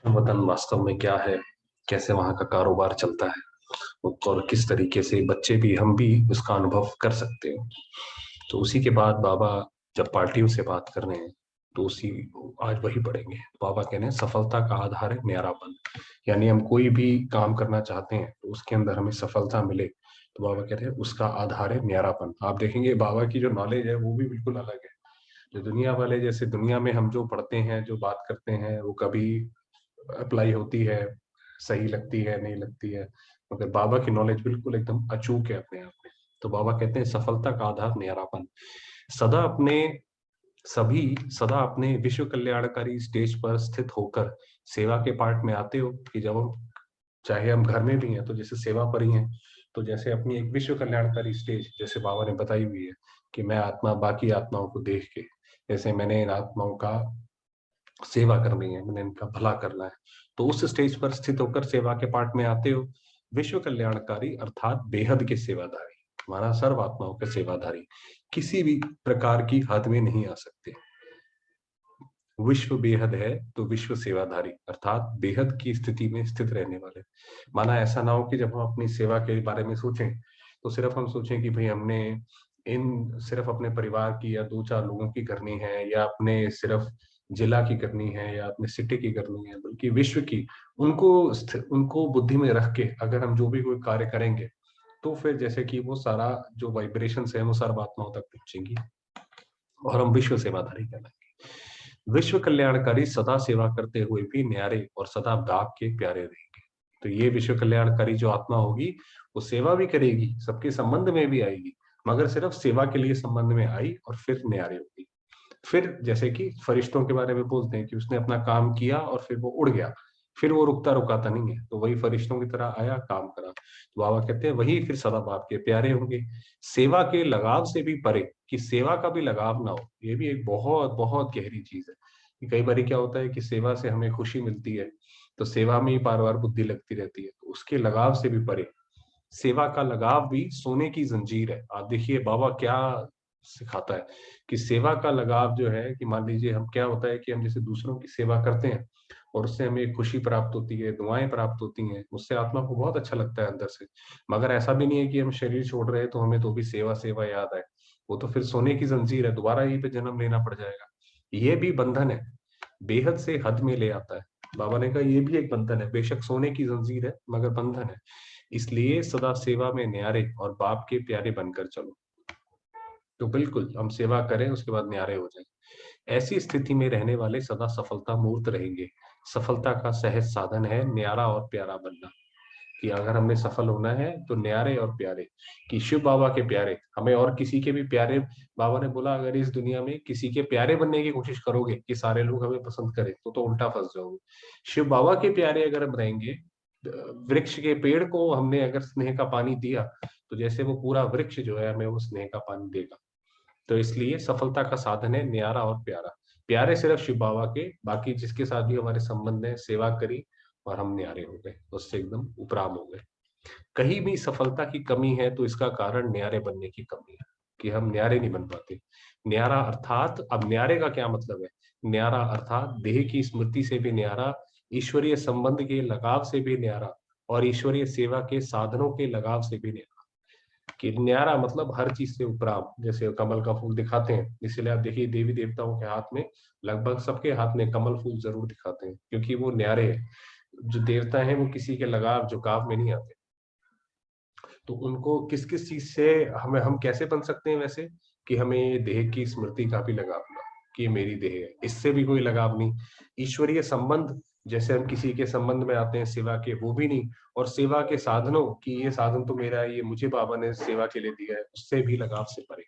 वतन वास्तव में क्या है, कैसे वहाँ का कारोबार चलता है और किस तरीके से बच्चे भी हम भी उसका अनुभव कर सकते हैं। तो उसी के बाद बाबा जब पार्टियों से बात कर रहे हैं तो उसी आज वही पढ़ेंगे। बाबा कह रहे हैं सफलता का आधार है न्यारापन। यानी हम कोई भी काम करना चाहते हैं तो उसके अंदर हमें सफलता मिले तो बाबा कहते हैं उसका आधार है न्यारापन। आप देखेंगे बाबा की जो नॉलेज है वो भी बिल्कुल अलग है। जो दुनिया वाले, जैसे दुनिया में हम जो पढ़ते हैं जो बात करते हैं वो कभी अप्लाई होती है, सही लगती है नहीं लगती है, मगर बाबा की नॉलेज बिल्कुल एकदम अचूक है अपने आप में। तो बाबा कहते हैं सफलता का आधार न्यारापन। सदा अपने सभी सदा अपने विश्व कल्याणकारी स्टेज पर स्थित होकर सेवा के पार्ट में आते हो कि जब हम, चाहे हम घर में भी हैं तो जैसे सेवा पर ही हैं, तो जैसे अपनी एक विश्व कल्याणकारी स्टेज जैसे बाबा ने बताई हुई है कि मैं आत्मा बाकी आत्माओं को देख के, जैसे मैंने इन आत्माओं का सेवा करनी है, मैंने इनका भला करना है, तो उस स्टेज पर स्थित होकर सेवा के पार्ट में आते हो। विश्व कल्याणकारी अर्थात बेहद के सेवाधारी, हमारा सर्व आत्माओं के सेवाधारी, किसी भी प्रकार की हद में नहीं आ सकते। विश्व बेहद है तो विश्व सेवाधारी अर्थात बेहद की स्थिति में स्थित रहने वाले। माना ऐसा ना हो कि जब हम अपनी सेवा के बारे में सोचें तो सिर्फ हम सोचें कि भाई हमने इन सिर्फ अपने परिवार की या दो चार लोगों की करनी है, या अपने सिर्फ जिला की करनी है, या अपने सिटी की करनी है, बल्कि विश्व की। उनको बुद्धि में रख के अगर हम जो भी कोई कार्य करेंगे तो फिर जैसे कि वो सारा जो वाइब्रेशंस है वो सर्वात्माओं तक पहुंचेंगी और हम विश्व सेवाधारी कहलाएंगे। विश्व कल्याणकारी सदा सेवा करते हुए भी न्यारे और सदा बाप के प्यारे रहेंगे। तो ये विश्व कल्याणकारी जो आत्मा होगी वो सेवा भी करेगी, सबके संबंध में भी आएगी, मगर सिर्फ सेवा के लिए संबंध में आई और फिर न्यारे होगी। फिर जैसे कि फरिश्तों के बारे में बोलते हैं कि उसने अपना काम किया और फिर वो उड़ गया, फिर वो रुकता रुकाता नहीं है, तो वही फरिश्तों की तरह आया काम करा। तो बाबा कहते हैं वही फिर सदा बाप के प्यारे होंगे। सेवा के लगाव से भी परे, कि सेवा का भी लगाव ना हो, ये भी एक बहुत बहुत गहरी चीज है। कि कई बार क्या होता है कि सेवा से हमें खुशी मिलती है तो सेवा में ही बार बार बुद्धि लगती रहती है, तो उसके लगाव से भी परे। सेवा का लगाव भी सोने की जंजीर है। आप देखिए बाबा क्या सिखाता है कि सेवा का लगाव जो है, कि मान लीजिए हम, क्या होता है कि हम जैसे दूसरों की सेवा करते हैं और उससे हमें खुशी प्राप्त होती है, दुआएं प्राप्त होती हैं, उससे आत्मा को बहुत अच्छा लगता है अंदर से। मगर ऐसा भी नहीं है कि हम शरीर छोड़ रहे हैं तो हमें तो भी सेवा सेवा याद आए। वो तो फिर सोने की जंजीर है, दोबारा यहीं पे जन्म लेना पड़ जाएगा। ये भी बंधन है, बेहद से हद में ले आता है। बाबा ने कहा ये भी एक बंधन है, बेशक सोने की जंजीर है मगर बंधन है। इसलिए सदा सेवा में न्यारे और बाप के प्यारे बनकर चलो। तो बिल्कुल हम सेवा करें उसके बाद न्यारे हो जाएं। ऐसी स्थिति में रहने वाले सदा सफलता मूर्त रहेंगे। सफलता का सहज साधन है न्यारा और प्यारा बनना। कि अगर हमने सफल होना है तो न्यारे और प्यारे, कि शिव बाबा के प्यारे, हमें और किसी के भी प्यारे। बाबा ने बोला अगर इस दुनिया में किसी के प्यारे बनने की कोशिश करोगे कि सारे लोग हमें पसंद करें तो उल्टा फंस जाओगे। शिव बाबा के प्यारे अगर हम रहेंगे, वृक्ष के पेड़ को हमने अगर स्नेह का पानी दिया तो जैसे वो पूरा वृक्ष जो है हमें वो स्नेह का पानी देगा। तो इसलिए सफलता का साधन है न्यारा और प्यारा। प्यारे सिर्फ शिव बाबा के, बाकी जिसके साथ भी हमारे संबंध है सेवा करी और हम न्यारे हो गए, उससे एकदम उपराम हो गए। कहीं भी सफलता की कमी है तो इसका कारण न्यारे बनने की कमी है, कि हम न्यारे नहीं बन पाते। न्यारा अर्थात, अब न्यारे का क्या मतलब है? न्यारा अर्थात देह की स्मृति से भी न्यारा, ईश्वरीय संबंध के लगाव से भी न्यारा, और ईश्वरीय सेवा के साधनों के लगाव से भी न्यारा। कि न्यारा मतलब हर चीज से उपराम, जैसे कमल का फूल दिखाते हैं, इसलिए आप देखिए देवी देवताओं के हाथ में, लगभग सबके हाथ में कमल फूल जरूर दिखाते हैं, क्योंकि वो न्यारे हैं। जो देवता हैं वो किसी के लगाव झुकाव में नहीं आते। तो उनको किस किस चीज से, हमें हम कैसे बन सकते हैं वैसे, कि हमें ये देह की स्मृति का भी लगाव ना, कि ये मेरी देह है, इससे भी कोई लगाव नहीं। ईश्वरीय संबंध, जैसे हम किसी के संबंध में आते हैं सेवा के, वो भी नहीं। और सेवा के साधनों, कि ये साधन तो मेरा है, ये मुझे बाबा ने सेवा के लिए दिया है, उससे भी लगाव से परे।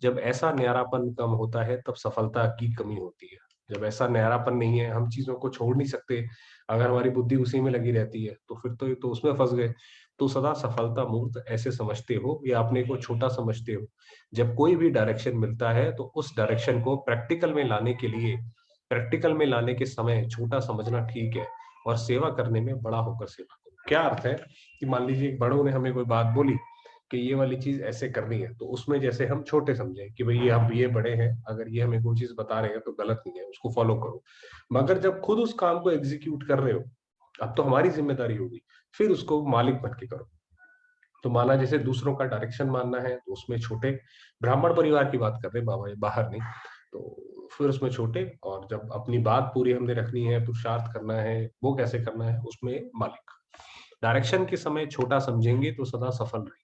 जब ऐसा न्यारापन कम होता है तब सफलता की कमी होती है। जब ऐसा न्यारापन नहीं है, हम चीजों को छोड़ नहीं सकते, अगर हमारी बुद्धि उसी में लगी रहती है तो फिर तो उसमें फंस गए। तो सदा सफलता मूर्त ऐसे समझते हो या अपने को छोटा समझते हो, जब कोई भी डायरेक्शन मिलता है तो उस डायरेक्शन को प्रैक्टिकल में लाने के लिए, प्रैक्टिकल में लाने के समय छोटा समझना ठीक है, और सेवा करने में बड़ा होकर सेवा करो। क्या अर्थ है कि मान लीजिए एक बड़ों ने हमें कोई बात बोली कि ये वाली चीज ऐसे करनी है, तो उसमें जैसे हम छोटे समझे कि भाई ये अब ये बड़े हैं, अगर ये हमें कोई चीज बता रहे हैं तो गलत नहीं है, उसको फॉलो करो। मगर जब खुद उस काम को एग्जीक्यूट कर रहे हो, अब तो हमारी जिम्मेदारी होगी, फिर उसको मालिक बन के करो। तो माना जैसे दूसरों का डायरेक्शन मानना है, तो उसमें छोटे, ब्राह्मण परिवार की बात कर रहे हैं बाबा, ये बाहर नहीं, तो फिर उसमें छोटे, और जब अपनी बात पूरी हमने रखनी है, पुरुषार्थ करना है, वो कैसे करना है, उसमें मालिक। डायरेक्शन के समय छोटा समझेंगे तो सदा सफल रहेंगे।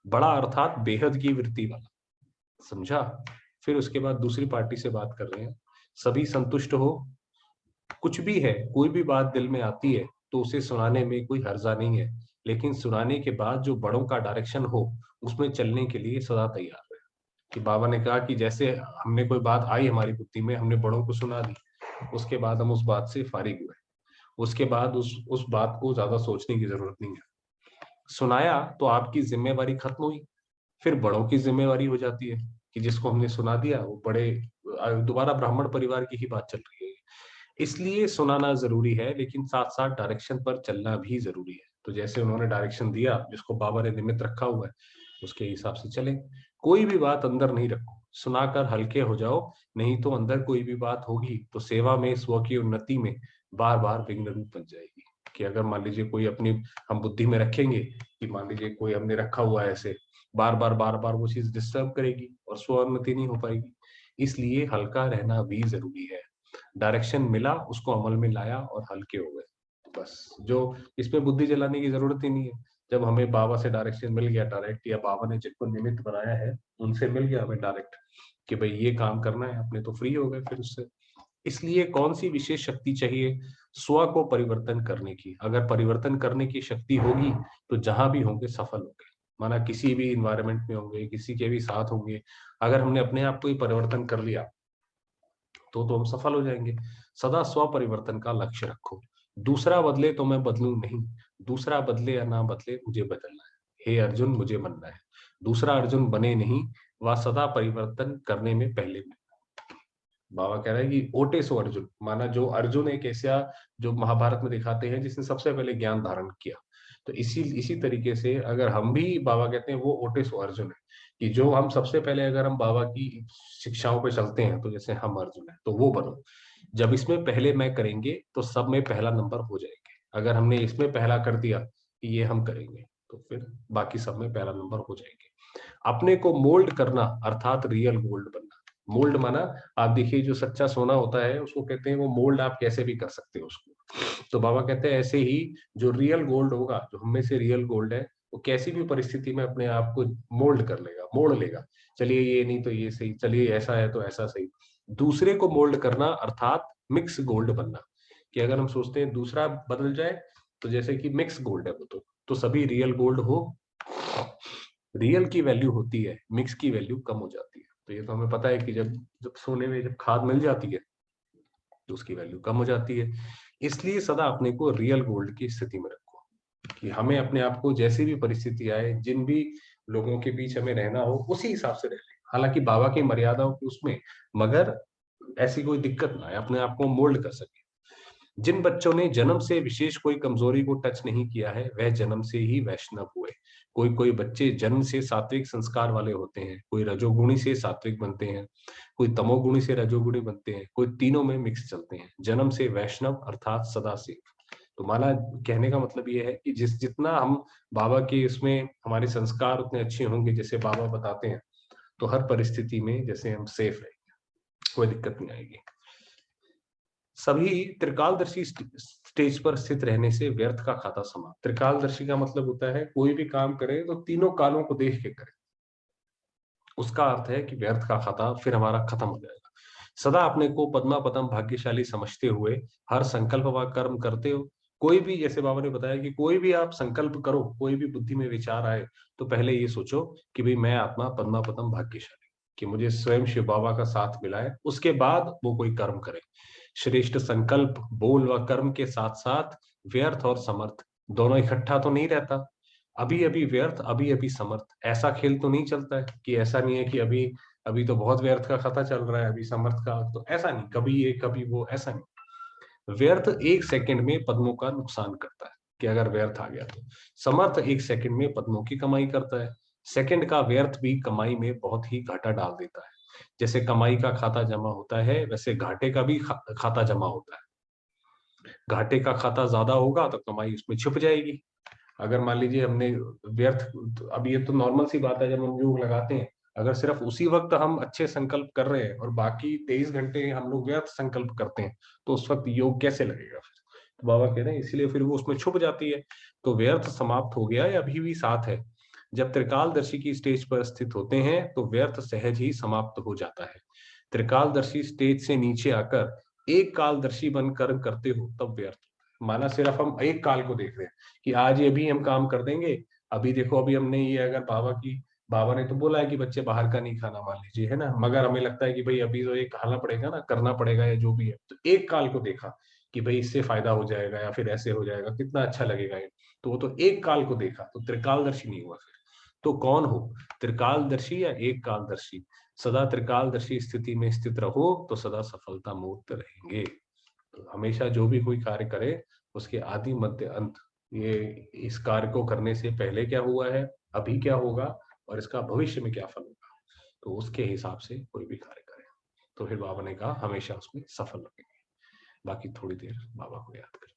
बड़ा अर्थात बेहद की वृत्ति वाला, समझा। फिर उसके बाद दूसरी पार्टी से बात कर रहे हैं, सभी संतुष्ट हो, कुछ भी है, कोई भी बात दिल में आती है तो उसे सुनाने में कोई हर्जा नहीं है, लेकिन सुनाने के बाद जो बड़ों का डायरेक्शन हो, उसमें चलने के लिए सदा तैयार रहे। कि बाबा ने कहा कि जैसे हमने कोई बात आई हमारी बुद्धि में, हमने बड़ों को सुना दी, उसके बाद हम उस बात से फारिग हुए, उसके बाद उस बात को ज्यादा सोचने की जरूरत नहीं है। सुनाया तो आपकी जिम्मेवारी खत्म हुई, फिर बड़ों की जिम्मेवारी हो जाती है कि जिसको हमने सुना दिया वो बड़े, दोबारा ब्राह्मण परिवार की ही बात चल रही है। इसलिए सुनाना जरूरी है, लेकिन साथ साथ डायरेक्शन पर चलना भी जरूरी है। तो जैसे उन्होंने डायरेक्शन दिया, जिसको बाबा ने निमित्त रखा हुआ है, उसके हिसाब से चले। कोई भी बात अंदर नहीं रखो, सुनाकर हल्के हो जाओ, नहीं तो अंदर कोई भी बात होगी तो सेवा में, स्व की उन्नति में बार बार विघ्न रूप बन जाएगी। कि अगर मान लीजिए कोई अपनी, हम बुद्धि में रखेंगे कि मान लीजिए कोई हमने रखा हुआ है ऐसे, बार बार वो चीज डिस्टर्ब करेगी और स्व उन्नति नहीं हो पाएगी। इसलिए हल्का रहना भी जरूरी है। डायरेक्शन मिला, उसको अमल में लाया और हल्के हो गए, बस। जो इसमें बुद्धि जलाने की जरूरत ही नहीं है। जब हमें बाबा से डायरेक्शन मिल गया डायरेक्ट, या बाबा ने जिनको निमित्त बनाया है उनसे मिल गया हमें डायरेक्ट कि भाई ये काम करना है, अपने तो फ्री हो गए फिर उससे। इसलिए कौन सी विशेष शक्ति चाहिए? स्व को परिवर्तन करने की। अगर परिवर्तन करने की शक्ति होगी तो जहां भी होंगे सफल होंगे। माना किसी भी इन्वायरमेंट में होंगे, किसी के भी साथ होंगे, अगर हमने अपने आप को ही परिवर्तन कर लिया तो हम सफल हो जाएंगे। सदा स्व परिवर्तन का लक्ष्य रखो। दूसरा बदले तो मैं बदलूं नहीं, दूसरा बदले या ना बदले मुझे बदलना है। हे अर्जुन, मुझे बनना है। दूसरा अर्जुन बने नहीं, वह सदा परिवर्तन करने में पहले में। बाबा कह रहे हैं कि ओटे सो अर्जुन, माना जो अर्जुन एक ऐसा, जो महाभारत में दिखाते हैं जिसने सबसे पहले ज्ञान धारण किया। तो इसी तरीके से अगर हम भी, बाबा कहते हैं वो ओटे सो अर्जुन है, कि जो हम सबसे पहले, अगर हम बाबा की शिक्षाओं पे चलते हैं तो जैसे हम अर्जुन है, तो वो बनो। जब इसमें पहले मैं करेंगे तो सब में पहला नंबर हो जाएंगे। अगर हमने इसमें पहला कर दिया कि ये हम करेंगे, तो फिर बाकी सब में पहला नंबर हो जाएंगे। अपने को मोल्ड करना अर्थात रियल गोल्ड बनना। मोल्ड माना, आप देखिए जो सच्चा सोना होता है उसको कहते हैं, वो मोल्ड आप कैसे भी कर सकते हो उसको। तो बाबा कहते हैं ऐसे ही जो रियल गोल्ड होगा, जो हम में से रियल गोल्ड है, वो कैसी भी परिस्थिति में अपने आप को मोल्ड कर लेगा, मोड़ लेगा। चलिए ये नहीं तो ये सही, चलिए ऐसा है तो ऐसा सही। दूसरे को मोल्ड करना अर्थात मिक्स गोल्ड बनना। कि अगर हम सोचते हैं दूसरा बदल जाए, तो जैसे कि मिक्स गोल्ड है वो, तो सभी रियल गोल्ड हो। रियल की वैल्यू होती है, मिक्स की वैल्यू कम हो जाती है। तो ये तो हमें पता है कि जब जब सोने में जब खाद मिल जाती है तो उसकी वैल्यू कम हो जाती है। इसलिए सदा अपने को रियल गोल्ड की स्थिति में रखो, कि हमें अपने आप को जैसी भी परिस्थिति आए, जिन भी लोगों के बीच हमें रहना हो, उसी हिसाब से रह लें। हालांकि बाबा की मर्यादाओं की उसमें, मगर ऐसी कोई दिक्कत ना आए, अपने आप को मोल्ड कर सके। जिन बच्चों ने जन्म से विशेष कोई कमजोरी को टच नहीं किया है, वह जन्म से ही वैष्णव हुए। कोई कोई बच्चे जन्म से सात्विक संस्कार वाले होते हैं, कोई रजोगुणी से सात्विक बनते हैं, कोई तमोगुणी से रजोगुणी बनते हैं, कोई तीनों में मिक्स चलते हैं। जन्म से वैष्णव अर्थात सदा से। तो माना, कहने का मतलब ये है कि जितना हम बाबा के उसमें हमारे संस्कार उतने अच्छे होंगे, जैसे बाबा बताते हैं, तो हर परिस्थिति में जैसे हम सेफ रहेंगे, कोई दिक्कत नहीं आएगी। सभी त्रिकालदर्शी स्टेज पर स्थित रहने से व्यर्थ का खाता समाप्त। त्रिकालदर्शी का मतलब होता है कोई भी काम करे तो तीनों कालों को देख के करे। उसका अर्थ है कि व्यर्थ का खाता फिर हमारा खत्म हो जाएगा। सदा अपने को पद्मा पदम भाग्यशाली समझते हुए हर संकल्प व कर्म करते हो। कोई भी, जैसे बाबा ने बताया कि कोई भी आप संकल्प करो, कोई भी बुद्धि में विचार आए, तो पहले ये सोचो कि भाई मैं आत्मा पद्मा पदम भाग्यशाली, कि मुझे स्वयं शिव बाबा का साथ मिला है। उसके बाद वो कोई कर्म करे। श्रेष्ठ संकल्प बोल व कर्म के साथ साथ व्यर्थ और समर्थ दोनों इकट्ठा तो नहीं रहता। अभी अभी व्यर्थ, अभी अभी समर्थ, ऐसा खेल तो नहीं चलता है। कि ऐसा नहीं है कि अभी अभी तो बहुत व्यर्थ का खाता चल रहा है, अभी समर्थ का तो ऐसा नहीं, कभी ये कभी वो, ऐसा नहीं। व्यर्थ एक सेकंड में पद्मों का नुकसान करता है। कि अगर व्यर्थ आ गया तो। समर्थ एक सेकंड में पद्मों की कमाई करता है। सेकंड का व्यर्थ भी कमाई में बहुत ही घाटा डाल देता है। जैसे कमाई का खाता जमा होता है, वैसे घाटे का भी खाता जमा होता है। घाटे का खाता ज्यादा होगा तो कमाई उसमें छुप जाएगी। अगर मान लीजिए हमने व्यर्थ, तो अब ये तो नॉर्मल सी बात है, जब हम योग लगाते हैं, अगर सिर्फ उसी वक्त हम अच्छे संकल्प कर रहे हैं और बाकी 23 घंटे हम लोग व्यर्थ संकल्प करते हैं, तो उस वक्त योग कैसे लगेगा फिर? तो बाबा कह रहे हैं इसीलिए फिर वो उसमें छुप जाती है। तो व्यर्थ समाप्त हो गया या अभी भी साथ है? जब त्रिकालदर्शी की स्टेज पर स्थित होते हैं तो व्यर्थ सहज ही समाप्त हो जाता है। त्रिकालदर्शी स्टेज से नीचे आकर एक कालदर्शी बनकर करते हो तब व्यर्थ। माना सिर्फ हम एक काल को देख रहे हैं कि आज ये भी हम काम कर देंगे। अभी देखो, अभी हमने ये अगर बाबा ने तो बोला है कि बच्चे बाहर का नहीं खाना, मान लीजिए, है ना, मगर हमें लगता है कि भाई अभी तो ये खाना पड़ेगा ना, करना पड़ेगा या जो भी है, तो एक काल को देखा कि भाई इससे फायदा हो जाएगा या फिर ऐसे हो जाएगा, कितना अच्छा लगेगा ये, तो वो तो एक काल को देखा, तो त्रिकालदर्शी नहीं हुआ फिर। तो कौन हो, त्रिकालदर्शी या एक कालदर्शी? सदा त्रिकालदर्शी स्थिति में स्थित रहो तो सदा सफलता मूर्त रहेंगे। तो हमेशा जो भी कोई कार्य करे, उसके आदि मध्य अंत, ये इस कार्य को करने से पहले क्या हुआ है, अभी क्या होगा और इसका भविष्य में क्या फल होगा, तो उसके हिसाब से कोई भी कार्य करे। तो फिर बाबा ने कहा हमेशा उसमें सफल रहेंगे। बाकी थोड़ी देर बाबा को याद करें।